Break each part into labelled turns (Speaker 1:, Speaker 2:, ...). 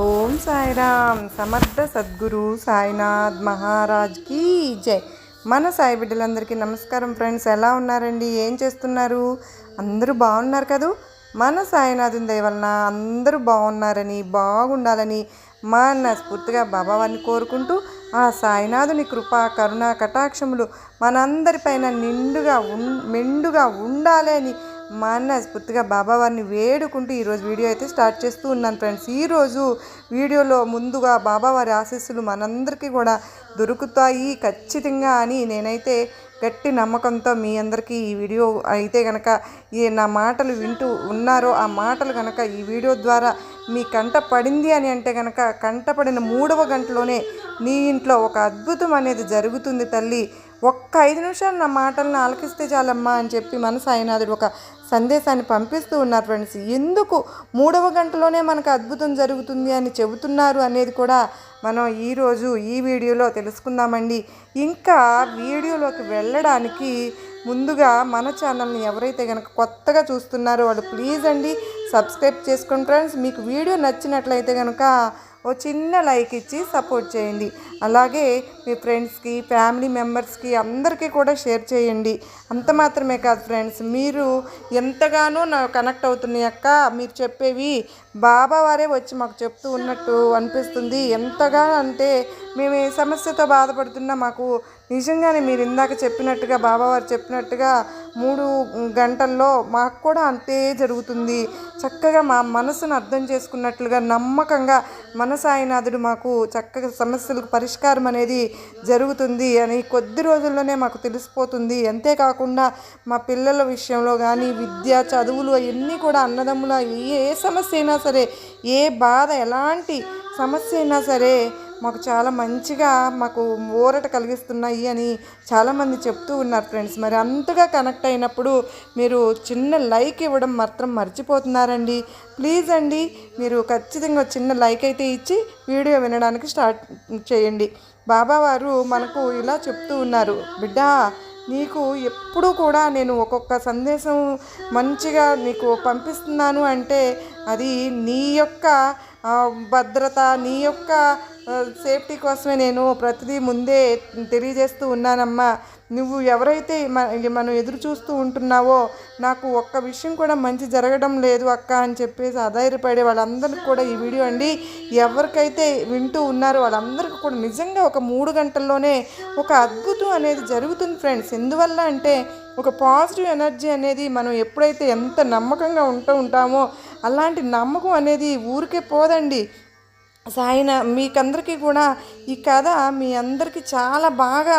Speaker 1: ఓం సాయిరామ్. సమర్థ సద్గురు సాయినాథ్ మహారాజ్ కీ జై. మన సాయి బిడ్డలందరికీ నమస్కారం ఫ్రెండ్స్. ఎలా ఉన్నారండి? ఏం చేస్తున్నారు? అందరూ బాగున్నారు కదూ? మన సాయినాథుని దయ వలన అందరూ బాగున్నారని, బాగుండాలని మనస్ఫూర్తిగా బాబావారిని కోరుకుంటూ ఆ సాయినాథుని కృప, కరుణ, కటాక్షములు మనందరిపైన మెండుగా ఉండాలి అని మనస్ఫూర్తిగా బాబావారిని వేడుకుంటూ ఈరోజు వీడియో అయితే స్టార్ట్ చేస్తూ ఉన్నాను ఫ్రెండ్స్. ఈరోజు వీడియోలో ముందుగా బాబావారి ఆశీస్సులు మనందరికీ కూడా దొరుకుతాయి ఖచ్చితంగా అని నేనైతే గట్టి నమ్మకంతో మీ అందరికీ ఈ వీడియో అయితే కనుక నా మాటలు వింటూ ఉన్నారో ఆ మాటలు కనుక ఈ వీడియో ద్వారా మీ కంట పడింది అని అంటే కనుక కంటపడిన 3వ గంటలోనే నీ ఇంట్లో ఒక అద్భుతం అనేది జరుగుతుంది తల్లి. ఒక్క 5 నిమిషాలు నా మాటలను ఆలకిస్తే చాలమ్మా అని చెప్పి మన సాయినాథుడు ఒక సందేశాన్ని పంపిస్తూ ఉన్నారు ఫ్రెండ్స్. ఎందుకు 3వ గంటలోనే మనకు అద్భుతం జరుగుతుంది అని చెబుతున్నారు అనేది కూడా మనం ఈరోజు ఈ వీడియోలో తెలుసుకుందామండి. ఇంకా వీడియోలోకి వెళ్ళడానికి ముందుగా మన ఛానల్ని ఎవరైతే కనుక కొత్తగా చూస్తున్నారో వాళ్ళు ప్లీజ్ అండి సబ్స్క్రైబ్ చేసుకోండి ఫ్రెండ్స్. మీకు వీడియో నచ్చినట్లయితే కనుక ఓ చిన్న లైక్ ఇచ్చి సపోర్ట్ చేయండి. అలాగే మీ ఫ్రెండ్స్కి, ఫ్యామిలీ మెంబర్స్కి అందరికీ కూడా షేర్ చేయండి. అంత మాత్రమే కాదు ఫ్రెండ్స్, మీరు ఎంతగానో కనెక్ట్ అవుతున్నాయి అక్క, మీరు చెప్పేవి బాబావారే వచ్చి మాకు చెప్తూ ఉన్నట్టు అనిపిస్తుంది. ఎంతగా అంటే మేము ఏ సమస్యతో బాధపడుతున్నా మాకు నిజంగానే మీరు ఇందాక చెప్పినట్టుగా బాబావారు చెప్పినట్టుగా 3 గంటల్లో మాకు కూడా అంతే జరుగుతుంది. చక్కగా మా మనసును అర్థం చేసుకున్నట్లుగా నమ్మకంగా మన సాయినాథుడు మాకు చక్కగా సమస్యలకు పరిష్కారం అనేది జరుగుతుంది అని కొద్ది రోజుల్లోనే మాకు తెలిసిపోతుంది. అంతేకాకుండా మా పిల్లల విషయంలో కానీ విద్య, చదువులు అవన్నీ కూడా అన్నదమ్ముల ఏ సమస్య అయినా సరే, ఏ బాధ, ఎలాంటి సమస్య అయినా సరే మాకు చాలా మంచిగా మాకు ఊరట కలిగిస్తున్నాయి అని చాలామంది చెప్తూ ఉన్నారు ఫ్రెండ్స్. మరి అంతగా కనెక్ట్ అయినప్పుడు మీరు చిన్న లైక్ ఇవ్వడం మాత్రం మర్చిపోతున్నారండి. ప్లీజ్ అండి మీరు ఖచ్చితంగా చిన్న లైక్ అయితే ఇచ్చి వీడియో వినడానికి స్టార్ట్ చేయండి. బాబావారు మనకు ఇలా చెప్తూ ఉన్నారు, బిడ్డ నీకు ఎప్పుడూ కూడా నేను ఒక్కొక్క సందేశం మంచిగా నీకు పంపిస్తున్నాను అంటే అది నీ యొక్క భద్రత, నీ యొక్క సేఫ్టీ కోసమే నేను ప్రతిదీ ముందే తెలియజేస్తూ ఉన్నానమ్మా. నువ్వు ఎవరైతే మనం ఎదురు చూస్తూ ఉంటున్నావో నాకు ఒక్క విషయం కూడా మంచి జరగడం లేదు అక్క అని చెప్పేసి అధైర్యపడే వాళ్ళందరికీ కూడా ఈ వీడియో అండి. ఎవరికైతే వింటూ ఉన్నారో వాళ్ళందరికీ కూడా నిజంగా ఒక 3 గంటల్లోనే ఒక అద్భుతం అనేది జరుగుతుంది ఫ్రెండ్స్. ఎందువల్ల అంటే ఒక పాజిటివ్ ఎనర్జీ అనేది మనం ఎప్పుడైతే ఎంత నమ్మకంగా ఉంటామో అలాంటి నమ్మకం అనేది ఊరికే పోదండి. మీకందరికీ కూడా ఈ కథ మీ అందరికీ చాలా బాగా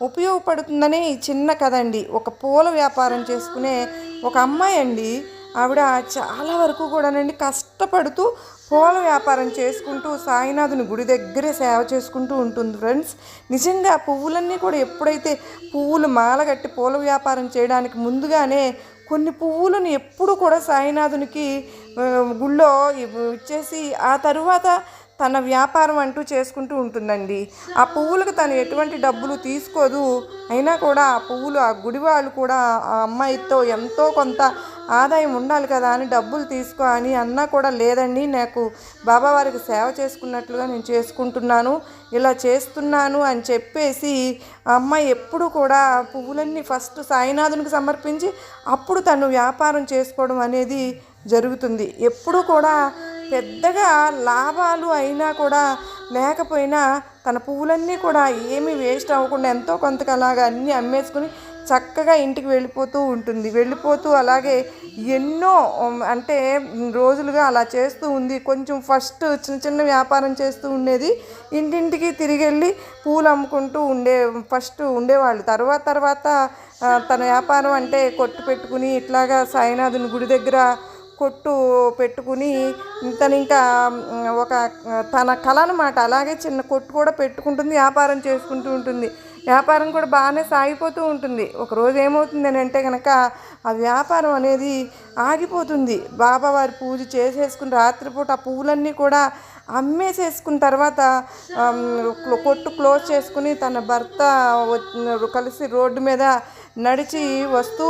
Speaker 1: ఉపయోగపడుతుందని ఈ చిన్న కథ అండి. ఒక పూల వ్యాపారం చేసుకునే ఒక అమ్మాయి అండి. ఆవిడ చాలా వరకు కూడానండి కష్టపడుతూ పూల వ్యాపారం చేసుకుంటూ సాయినాథుని గుడి దగ్గరే సేవ చేసుకుంటూ ఉంటుంది ఫ్రెండ్స్. నిజంగా పువ్వులన్నీ కూడా ఎప్పుడైతే పువ్వులు మాలగట్టి పూల వ్యాపారం చేయడానికి ముందుగానే కొన్ని పువ్వులను ఎప్పుడు కూడా సాయినాథునికి గుళ్ళో ఇచ్చేసి ఆ తరువాత తన వ్యాపారం అంటూ చేసుకుంటూ ఉంటుందండి. ఆ పువ్వులకు తను ఎటువంటి డబ్బులు తీసుకోదు. అయినా కూడా ఆ పువ్వులు ఆ గుడి వాళ్ళు కూడా ఆ అమ్మాయితో ఎంతో కొంత ఆదాయం ఉండాలి కదా అని డబ్బులు తీసుకో అని అన్నా కూడా లేదండి, నాకు బాబావారికి సేవ చేసుకున్నట్లుగా నేను చేసుకుంటున్నాను, ఇలా చేస్తున్నాను అని చెప్పేసి ఆ అమ్మాయి ఎప్పుడు కూడా పువ్వులన్నీ ఫస్ట్ సాయినాథునికి సమర్పించి అప్పుడు తను వ్యాపారం చేసుకోవడం అనేది జరుగుతుంది. ఎప్పుడు కూడా పెద్దగా లాభాలు అయినా కూడా లేకపోయినా తన పువ్వులన్నీ కూడా ఏమీ వేస్ట్ అవ్వకుండా ఎంతో కొంతకలాగా అన్నీ అమ్మేసుకుని చక్కగా ఇంటికి వెళ్ళిపోతూ అలాగే ఎన్నో అంటే రోజులుగా అలా చేస్తూ ఉంది. కొంచెం ఫస్ట్ చిన్న వ్యాపారం చేస్తూ ఉండేది. ఇంటింటికి తిరిగి వెళ్ళి పూలు అమ్ముకుంటూ ఫస్ట్ ఉండేవాళ్ళు. తర్వాత తన వ్యాపారం అంటే కొట్టు పెట్టుకుని ఇట్లాగా సాయినాథుని గుడి దగ్గర కొట్టు పెట్టుకుని తను ఇంకా ఒక తన కళ అనమాట. అలాగే చిన్న కొట్టు కూడా పెట్టుకుంటుంది, వ్యాపారం చేసుకుంటూ ఉంటుంది. వ్యాపారం కూడా బాగానే సాగిపోతూ ఉంటుంది. ఒకరోజు ఏమవుతుంది అని అంటే కనుక ఆ వ్యాపారం అనేది ఆగిపోతుంది. బాబావారి పూజ చేసేసుకుని రాత్రిపూట ఆ పువ్వులన్నీ కూడా అమ్మేసేసుకున్న తర్వాత కొట్టు క్లోజ్ చేసుకుని తన భర్త కలిసి రోడ్డు మీద నడిచి వస్తూ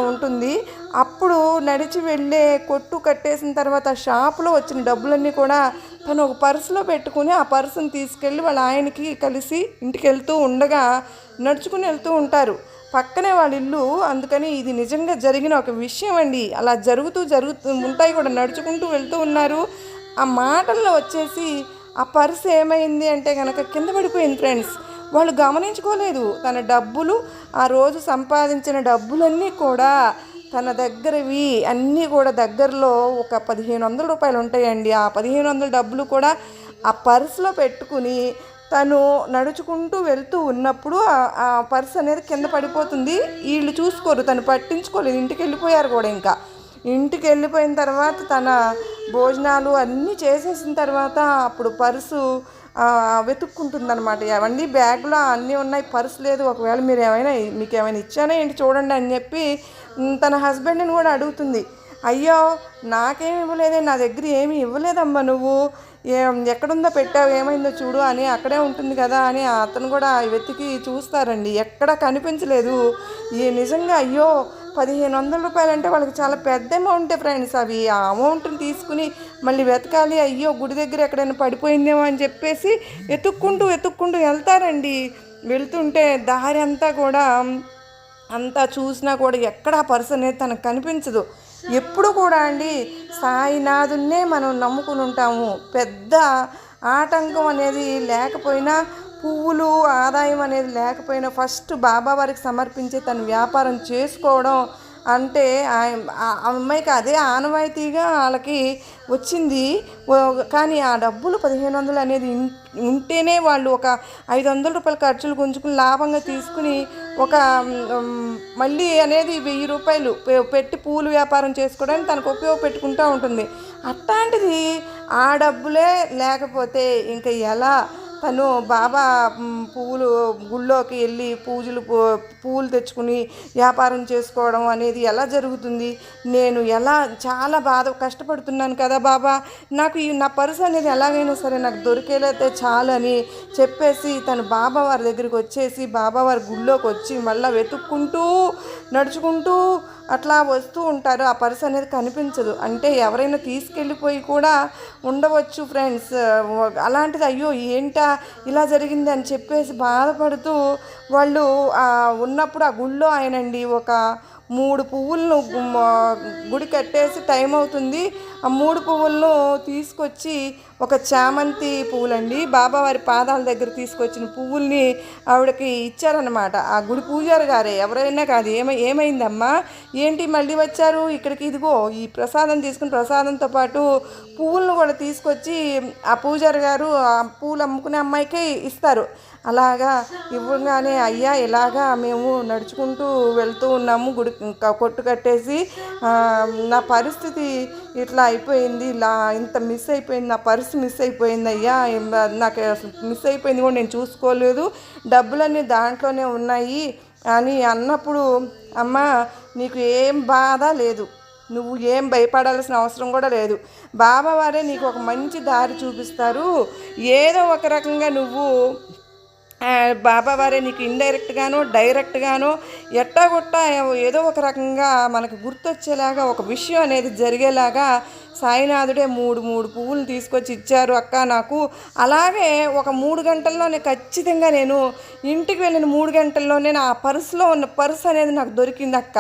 Speaker 1: ఉంటుంది. అప్పుడు నడిచి వెళ్ళే కొట్టు కట్టేసిన తర్వాత షాపులో వచ్చిన డబ్బులన్నీ కూడా తను ఒక పర్సులో పెట్టుకుని ఆ పర్సును తీసుకెళ్ళి వాళ్ళ ఆయనకి కలిసి ఇంటికి వెళ్తూ ఉండగా నడుచుకుని వెళ్తూ ఉంటారు. పక్కనే వాళ్ళ ఇల్లు. అందుకని ఇది నిజంగా జరిగిన ఒక విషయం అండి. అలా జరుగుతూ ఉంటాయి కూడా, నడుచుకుంటూ వెళ్తూ ఉన్నారు. ఆ మాటల్లో వచ్చేసి ఆ పర్సు ఏమైంది అంటే కనుక కింద పడిపోయింది ఫ్రెండ్స్. వాళ్ళు గమనించుకోలేదు. తన డబ్బులు, ఆ రోజు సంపాదించిన డబ్బులన్నీ కూడా తన దగ్గరవి అన్నీ కూడా దగ్గరలో ఒక 1500 రూపాయలు ఉంటాయండి. ఆ 1500 డబ్బులు కూడా ఆ పర్సులో పెట్టుకుని తను నడుచుకుంటూ వెళ్తూ ఉన్నప్పుడు ఆ పర్స్ అనేది కింద పడిపోతుంది. వీళ్ళు చూసుకోరు, తను పట్టించుకోలేదు. ఇంటికి వెళ్ళిపోయారు కూడా. ఇంకా ఇంటికి వెళ్ళిపోయిన తర్వాత తన భోజనాలు అన్నీ చేసేసిన తర్వాత అప్పుడు పర్సు వెతుక్కుంటుందన్నమాట. అవన్నీ బ్యాగ్లో అన్నీ ఉన్నాయి, పర్సు లేదు. ఒకవేళ మీకు ఏమైనా ఇచ్చానా ఏంటి చూడండి అని చెప్పి తన హస్బెండ్ని కూడా అడుగుతుంది. అయ్యో నాకేమి ఇవ్వలేదే, నా దగ్గర ఏమీ ఇవ్వలేదమ్మా, నువ్వు ఎక్కడుందో పెట్టావు, ఏమైందో చూడు అని, అక్కడే ఉంటుంది కదా అని అతను కూడా వెతికి చూస్తారండి. ఎక్కడ కనిపించలేదు. నిజంగా అయ్యో 1500 రూపాయలు అంటే వాళ్ళకి చాలా పెద్ద అమౌంటే ఫ్రెండ్స్. అవి ఆ అమౌంట్ని తీసుకుని మళ్ళీ వెతకాలి. అయ్యో గుడి దగ్గర ఎక్కడైనా పడిపోయిందేమో అని చెప్పేసి వెతుక్కుంటూ వెళ్తారండి. వెళ్తుంటే దారి అంతా కూడా అంతా చూసినా కూడా ఎక్కడ ఆ పర్సు అనేది తనకు కనిపించదు. ఎప్పుడు కూడా అండి సాయినాథున్నే మనం నమ్ముకుని ఉంటాము. పెద్ద ఆటంకం అనేది లేకపోయినా, పువ్వులు ఆదాయం అనేది లేకపోయినా ఫస్ట్ బాబావారికి సమర్పించే తన వ్యాపారం చేసుకోవడం అంటే ఆ అమ్మాయికి అదే ఆనవాయితీగా వాళ్ళకి వచ్చింది. కానీ ఆ డబ్బులు 1500 అనేది ఉంటేనే వాళ్ళు ఒక 500 రూపాయల ఖర్చులు గుంజుకుని లాభంగా తీసుకుని ఒక మళ్ళీ అనేది 1000 రూపాయలు పెట్టి పూలు వ్యాపారం చేసుకోవడానికి తనకు ఉపయోగపెట్టుకుంటూ ఉంటుంది. అట్లాంటిది ఆ డబ్బులే లేకపోతే ఇంకా ఎలా తను బాబా పువ్వులు గుళ్ళోకి వెళ్ళి పువ్వులు తెచ్చుకుని వ్యాపారం చేసుకోవడం అనేది ఎలా జరుగుతుంది? నేను చాలా కష్టపడుతున్నాను కదా బాబా, నాకు నా పర్సు అనేది ఎలాగైనా సరే నాకు దొరికేలైతే చాలు అని చెప్పేసి తను బాబావారి దగ్గరికి వచ్చేసి బాబావారి గుళ్ళోకి వచ్చి మళ్ళీ వెతుక్కుంటూ నడుచుకుంటూ అట్లా వస్తూ ఉంటారు. ఆ పర్సు అనేది కనిపించదు. అంటే ఎవరైనా తీసుకెళ్ళిపోయి కూడా ఉండవచ్చు ఫ్రెండ్స్. అలాంటిది అయ్యో ఏంటా ఇలా జరిగింది అని చెప్పేసి బాధపడుతూ వాళ్ళు ఉన్నప్పుడు ఆ గుళ్ళో ఆయనండి ఒక 3 పువ్వులను గుడి కట్టేసి టైం అవుతుంది. ఆ 3 పువ్వులను తీసుకొచ్చి ఒక చామంతి పువ్వులండి, బాబావారి పాదాల దగ్గర తీసుకొచ్చిన పువ్వుల్ని ఆవిడకి ఇచ్చారనమాట. ఆ గుడి పూజారి గారే, ఎవరైనా కాదు. ఏమైందమ్మా, ఏంటి మళ్ళీ వచ్చారు ఇక్కడికి? ఇదిగో ఈ ప్రసాదం తీసుకుని ప్రసాదంతో పాటు పువ్వులను కూడా తీసుకొచ్చి ఆ పూజారి గారు ఆ పూలు అమ్ముకునే అమ్మాయికి ఇస్తారు. అలాగా ఇవ్వగానే అయ్యా ఇలాగా మేము నడుచుకుంటూ వెళ్తూ ఉన్నాము, గుడి కొట్టు కట్టేసి నా పరిస్థితి ఇట్లా అయిపోయింది, ఇలా ఇంత మిస్ అయిపోయింది, నా పర్సు మిస్ అయిపోయింది అయ్యా, నాకు అసలు మిస్ అయిపోయింది కూడా నేను చూసుకోలేదు, డబ్బులన్నీ దాంట్లోనే ఉన్నాయి అని అన్నప్పుడు, అమ్మ నీకు ఏం బాధ లేదు, నువ్వు ఏం భయపడాల్సిన అవసరం కూడా లేదు. బాబావారే నీకు ఒక మంచి దారి చూపిస్తారు. ఏదో ఒక రకంగా నువ్వు బాబావారే నీకు ఇండైరెక్ట్గానో డైరెక్ట్గానో ఎట్టాగొట్టా ఏదో ఒక రకంగా మనకు గుర్తొచ్చేలాగా ఒక విషయం అనేది జరిగేలాగా సాయినాథుడే 3 పువ్వులు తీసుకొచ్చి ఇచ్చారు అక్క నాకు. అలాగే ఒక 3 గంటల్లోనే ఖచ్చితంగా నేను ఇంటికి వెళ్ళిన 3 గంటల్లోనే నా పర్సులో ఉన్న పర్సు అనేది నాకు దొరికింది అక్క.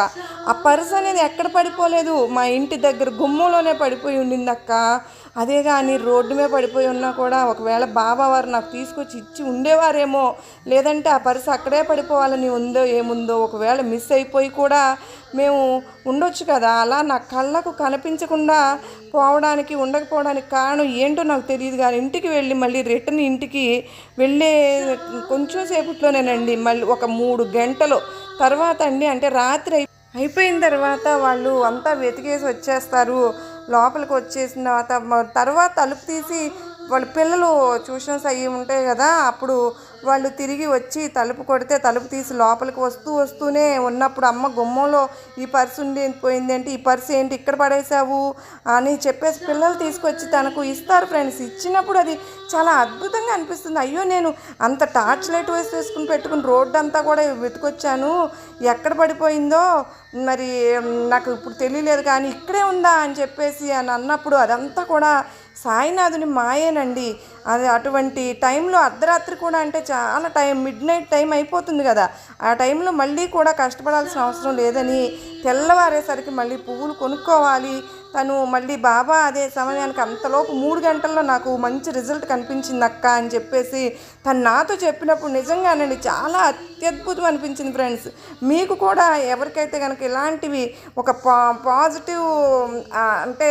Speaker 1: ఆ పర్సు అనేది ఎక్కడ పడిపోలేదు, మా ఇంటి దగ్గర గుమ్మంలోనే పడిపోయి ఉండింది అక్క. అదే కానీ రోడ్డు మీద పడిపోయి ఉన్నా కూడా ఒకవేళ బాబావారు నాకు తీసుకొచ్చి ఇచ్చి ఉండేవారేమో, లేదంటే ఆ పర్సు అక్కడే పడిపోవాలని ఉందో ఏముందో, ఒకవేళ మిస్ అయిపోయి కూడా మేము ఉండొచ్చు కదా. అలా నా కళ్ళకు కనిపించకుండా ఉండకపోవడానికి కారణం ఏంటో నాకు తెలియదు. కానీ ఇంటికి వెళ్ళి మళ్ళీ రిటర్న్ ఇంటికి వెళ్ళే కొంచెం సేపట్లోనేనండి మళ్ళీ ఒక 3 గంటలు తర్వాత అండి, అంటే రాత్రి అయిపోయిన తర్వాత వాళ్ళు అంతా వెతికేసి వచ్చేస్తారు. లోపలికి వచ్చేసిన తర్వాత తలుపు తీసి వాళ్ళ పిల్లలు ట్యూషన్స్ అవి ఉంటాయి కదా, అప్పుడు వాళ్ళు తిరిగి వచ్చి తలుపు కొడితే తలుపు తీసి లోపలికి వస్తూనే ఉన్నప్పుడు అమ్మ గుమ్మంలో ఈ పర్సు పోయింది ఏంటి, ఈ పర్సు ఏంటి ఇక్కడ పడేసావు అని చెప్పేసి పిల్లలు తీసుకొచ్చి తనకు ఇస్తారు ఫ్రెండ్స్. ఇచ్చినప్పుడు అది చాలా అద్భుతంగా అనిపిస్తుంది. అయ్యో నేను అంత టార్చ్ లైట్ వేసుకుని పెట్టుకుని రోడ్డు అంతా కూడా వెతుకొచ్చాను, ఎక్కడ పడిపోయిందో మరి నాకు ఇప్పుడు తెలియలేదు కానీ ఇక్కడే ఉందా అని చెప్పేసి అని అన్నప్పుడు అదంతా కూడా సాయినాథుని మాయేనండి. అది అటువంటి టైంలో అర్ధరాత్రి కూడా అంటే చాలా మిడ్ నైట్ టైం అయిపోతుంది కదా, ఆ టైంలో మళ్ళీ కూడా కష్టపడాల్సిన అవసరం లేదని తెల్లవారేసరికి మళ్ళీ పువ్వులు కొనుక్కోవాలి. తను మళ్ళీ బాబా అదే సమయానికి అంతలోపు 3 గంటల్లో నాకు మంచి రిజల్ట్ కనిపించింది అక్క అని చెప్పేసి తను నాతో చెప్పినప్పుడు నిజంగానండి చాలా అత్యద్భుతం అనిపించింది ఫ్రెండ్స్. మీకు కూడా ఎవరికైతే కనుక ఇలాంటివి ఒక పాజిటివ్ అంటే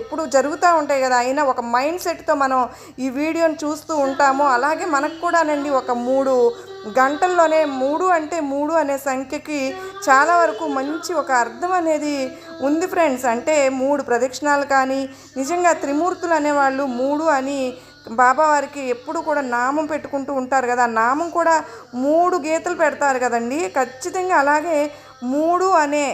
Speaker 1: ఎప్పుడు జరుగుతూ ఉంటాయి కదా, అయినా ఒక మైండ్ సెట్తో మనం ఈ వీడియోని చూస్తూ ఉంటామో అలాగే మనకు కూడానండి ఒక 3 గంటల్లోనే 3 అంటే 3 అనే సంఖ్యకి చాలా వరకు మంచి ఒక అర్థం అనేది ఉంది ఫ్రెండ్స్. అంటే 3 ప్రదక్షిణాలు కానీ నిజంగా త్రిమూర్తులు అనేవాళ్ళు 3 అని బాబా వారికి ఎప్పుడు కూడా నామం పెట్టుకుంటూ ఉంటారు కదా, నామం కూడా 3 గీతలు పెడతారు కదండి. ఖచ్చితంగా అలాగే 3 అనే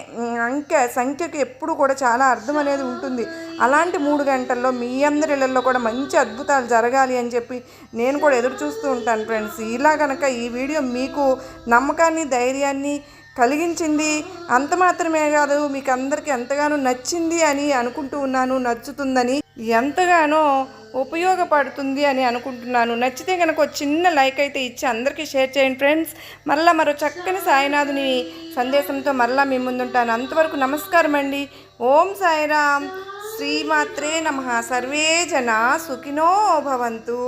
Speaker 1: సంఖ్యకి ఎప్పుడు కూడా చాలా అర్థం అనేది ఉంటుంది. అలాంటి 3 గంటల్లో మీ అందరి ఇళ్ళల్లో కూడా మంచి అద్భుతాలు జరగాలి అని చెప్పి నేను కూడా ఎదురు చూస్తూ ఉంటాను ఫ్రెండ్స్. ఇలా కనుక ఈ వీడియో మీకు నమ్మకాన్ని ధైర్యాన్ని కలిగించింది, అంత మాత్రమే కాదు మీకు అందరికీ ఎంతగానో నచ్చింది అని అనుకుంటూ ఉన్నాను, నచ్చుతుందని ఎంతగానో ఉపయోగపడుతుంది అని అనుకుంటున్నాను. నచ్చితే కనుక ఒక చిన్న లైక్ అయితే ఇచ్చి అందరికీ షేర్ చేయండి ఫ్రెండ్స్. మరలా మరో చక్కని సాయినాథుని సందేశంతో మరలా మీ ముందుంటాను. అంతవరకు నమస్కారం అండి. ఓం సాయిరామ్. శ్రీమాత్రే నమః. సర్వే జనా సుఖినో భవంతు.